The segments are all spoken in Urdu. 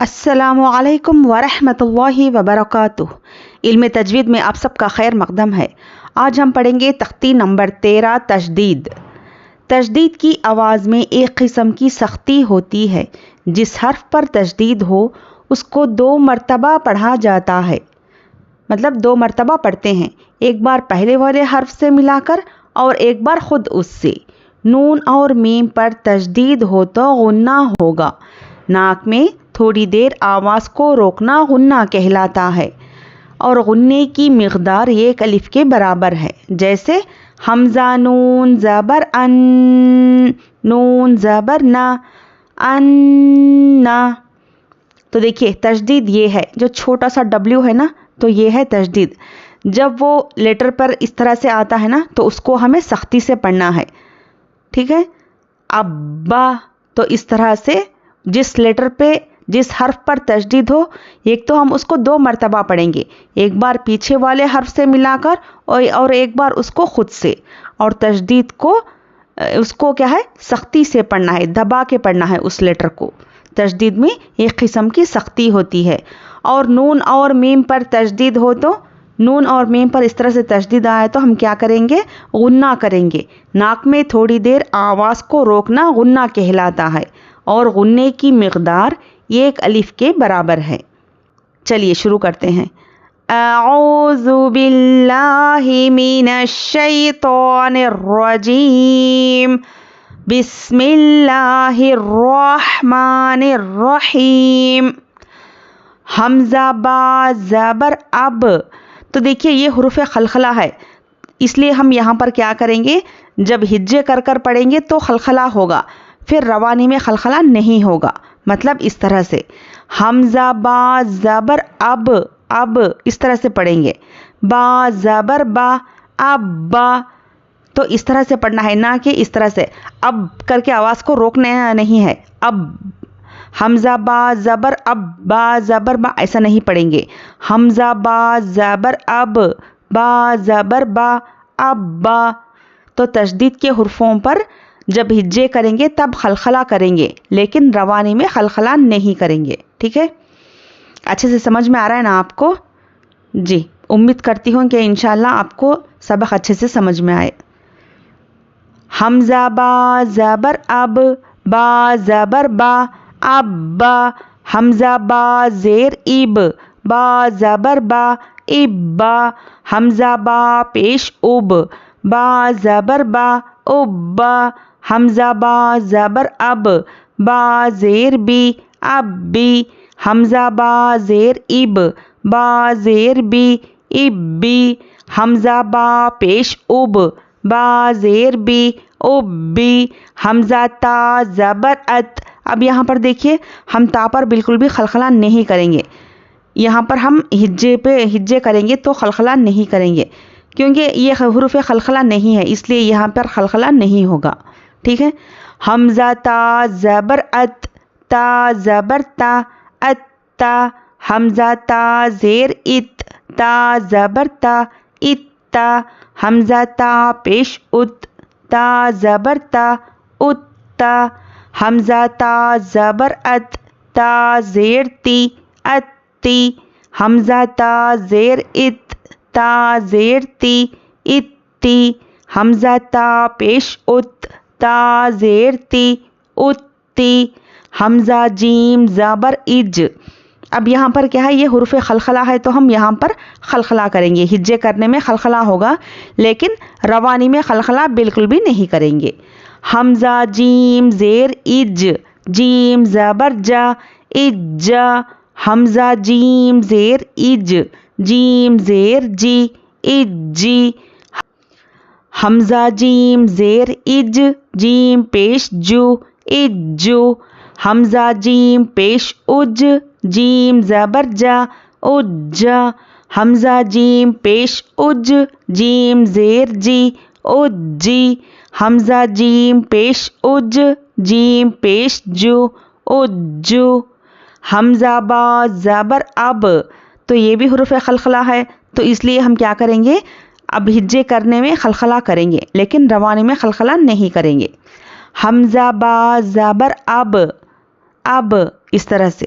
السلام علیکم ورحمۃ اللہ وبرکاتہ۔ علم تجوید میں آپ سب کا خیر مقدم ہے۔ آج ہم پڑھیں گے تختی نمبر 13 تشدید۔ تشدید کی آواز میں ایک قسم کی سختی ہوتی ہے۔ جس حرف پر تشدید ہو اس کو 2 مرتبہ پڑھا جاتا ہے، مطلب 2 مرتبہ پڑھتے ہیں، ایک بار پہلے والے حرف سے ملا کر اور ایک بار خود اس سے۔ نون اور میم پر تشدید ہو تو غنہ ہوگا۔ ناک میں تھوڑی دیر آواز کو روکنا غنہ کہلاتا ہے، اور غنے کی مقدار 1 الف کے برابر ہے، جیسے حمزہ نون زبر ان، نون زبر نا، ان۔ تو دیکھیے تشدید یہ ہے، جو چھوٹا سا ڈبلیو ہے نا، تو یہ ہے تشدید۔ جب وہ لیٹر پر اس طرح سے آتا ہے نا تو اس کو ہمیں سختی سے پڑھنا ہے، ٹھیک ہے۔ ابا، تو اس طرح سے جس لیٹر پہ جس حرف پر تشدید ہو، ایک تو ہم اس کو 2 مرتبہ پڑھیں گے، ایک بار پیچھے والے حرف سے ملا کر اور ایک بار اس کو خود سے، اور تشدید کو اس کو کیا ہے، سختی سے پڑھنا ہے، دبا کے پڑھنا ہے اس لیٹر کو۔ تشدید میں ایک قسم کی سختی ہوتی ہے۔ اور نون اور میم پر تشدید ہو تو، نون اور میم پر اس طرح سے تشدید آئے تو ہم کیا کریں گے، غنہ کریں گے۔ ناک میں تھوڑی دیر آواز کو روکنا غنہ کہلاتا ہے، اور غنے کی مقدار 1 الف کے برابر ہے۔ چلیے شروع کرتے ہیں۔ اعوذ باللہ من الشیطان الرجیم، بسم اللہ الرحمن الرحیم۔ حمزہ با زبر اب، تو دیکھیے یہ حروف خلخلہ ہے، اس لیے ہم یہاں پر کیا کریں گے، جب ہجے کر کر پڑھیں گے تو خلخلہ ہوگا، پھر روانی میں خلخلہ نہیں ہوگا۔ مطلب اس طرح سے حمزہ با زبر اب، اب اس طرح سے پڑھیں گے، با زبر با، اب با، تو اس طرح سے پڑھنا ہے، نہ کہ اس طرح سے اب کر کے آواز کو روکنا نہیں ہے۔ اب حمزہ با زبر اب، با زبر با، ایسا نہیں پڑھیں گے۔ حمزہ با زبر اب، با زبر با، اب با۔ تو تشدید کے حرفوں پر جب ہجے کریں گے تب خلخلہ کریں گے، لیکن روانی میں خلخلہ نہیں کریں گے، ٹھیک ہے۔ اچھے سے سمجھ میں آ رہا ہے نا آپ کو؟ جی، امید کرتی ہوں کہ انشاءاللہ آپ کو سبق اچھے سے سمجھ میں آئے۔ حمزہ با زبر اب، با زبر با، اب با۔ حمزہ با زیر اب، با زبر با، اب با۔ حمزہ با پیش اب، با زبر با، اب با۔ حمزہ با زبر اب، با زیر بی، اب بی۔ حمزہ با زیر اب، با زیر بی، اب بی۔ حمزہ با پیش اب، با زیر بی، اب بی۔ حمزہ تا زبر ات، اب یہاں پر دیکھیے ہم تا پر بالکل بھی خلخلہ نہیں کریں گے، یہاں پر ہم ہجے کریں گے تو خلخلہ نہیں کریں گے، کیونکہ یہ حروف خلخلہ نہیں ہے، اس لیے یہاں پر خلخلہ نہیں ہوگا، ٹھیک ہے۔ حمزہ تا زبر ات، تا زبر تا، ات تا۔ حمزہ تا زیر ات، تا زبر تا، ات تا۔ حمزہ تا پیش ات، تا زبر تا، ات تا۔ حمزہ تا زبر ات، تا زیر تی، ات تی۔ حمزہ تا زیر ات، تا زیر تی، ات تی۔ حمزہ تا پیش ات، تا زیر تی، ات تی۔ حمزہ جیم زبر اج، اب یہاں پر کیا ہے، یہ حروف خلخلہ ہے تو ہم یہاں پر خلخلہ کریں گے، ہجے کرنے میں خلخلہ ہوگا، لیکن روانی میں خلخلہ بالکل بھی نہیں کریں گے۔ حمزہ جیم زیر اج، جیم زبر جا، اجا۔ حمزہ جیم زیر اج، جیم زیر جی، اجی۔ حمزہ جیم زیر اج، جیم پیش جو، اجو۔ حمزہ جیم پیش اج، جیم زبر جا، اجا۔ حمزہ جیم پیش اج، جیم زیر جی، اجی۔ حمزہ جیم پیش اج، جیم پیش جو، اجو۔ حمزہ با زبر اب، تو یہ بھی حروف خلخلہ ہے، تو اس لیے ہم کیا کریں گے، اب ہجے کرنے میں خلخلہ کریں گے، لیکن روانی میں خلخلہ نہیں کریں گے۔ حمزہ با زبر اب، اب اس طرح سے،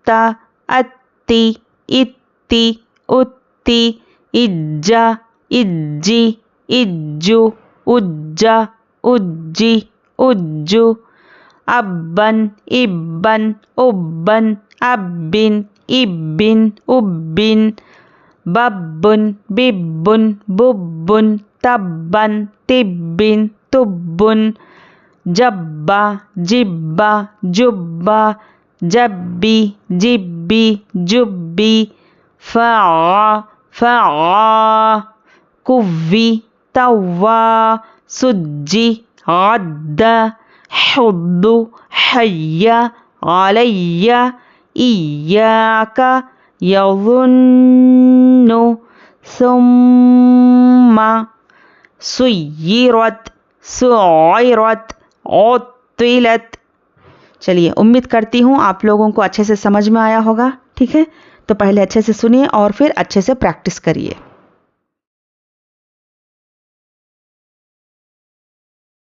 اتا اتی اتی اتی اجا اجی اجو اجا اجی اجو ابن ابن ابن ابن ابن ابن ببن ببن ببن تبن تبن تبن جبا جبا جبا جبی جبی جبی فعا فعا کوی توا سجی عد حض حی علی ایاک یظن ثم سیرت سعرت عطلت. چلیے امید کرتی ہوں آپ لوگوں کو اچھے سے سمجھ میں آیا ہوگا. ٹھیک ہے، تو پہلے اچھے سے سنیے اور پھر اچھے سے پریکٹس کریے.